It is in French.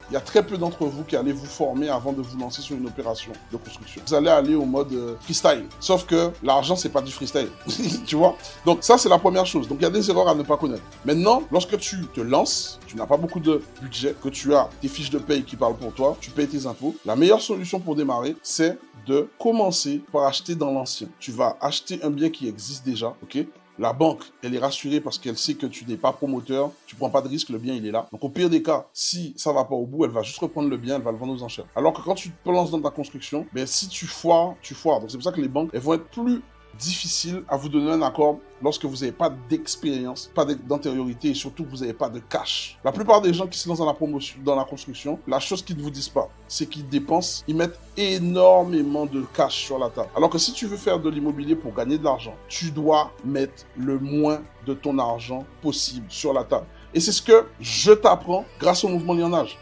il y a très peu d'entre vous qui allez vous former avant de vous lancer sur une opération de construction. Vous allez aller au mode freestyle. Sauf que l'argent, c'est pas du freestyle. Tu vois? Donc ça, c'est la première chose. Donc il y a des erreurs à ne pas connaître. Maintenant, lorsque tu te lances, tu n'as pas beaucoup de budget, que tu as tes fiches de paye qui parlent pour toi, tu payes tes impôts. La meilleure solution pour démarrer, c'est de commencer par acheter dans l'ancien. Tu vas acheter un bien qui existe déjà, ok? La banque, elle est rassurée parce qu'elle sait que tu n'es pas promoteur, tu ne prends pas de risque, le bien, il est là. Donc, au pire des cas, si ça ne va pas au bout, elle va juste reprendre le bien, elle va le vendre aux enchères. Alors que quand tu te lances dans ta construction, ben, si tu foires, tu foires. Donc, c'est pour ça que les banques, elles vont être plus difficiles à vous donner un accord lorsque vous n'avez pas d'expérience, pas d'antériorité et surtout que vous n'avez pas de cash. La plupart des gens qui se lancent dans la promotion, dans la construction, la chose qu'ils ne vous disent pas, c'est qu'ils dépensent, ils mettent énormément de cash sur la table. Alors que si tu veux faire de l'immobilier pour gagner de l'argent, tu dois mettre le moins de ton argent possible sur la table. Et c'est ce que je t'apprends grâce au mouvement Lionnage.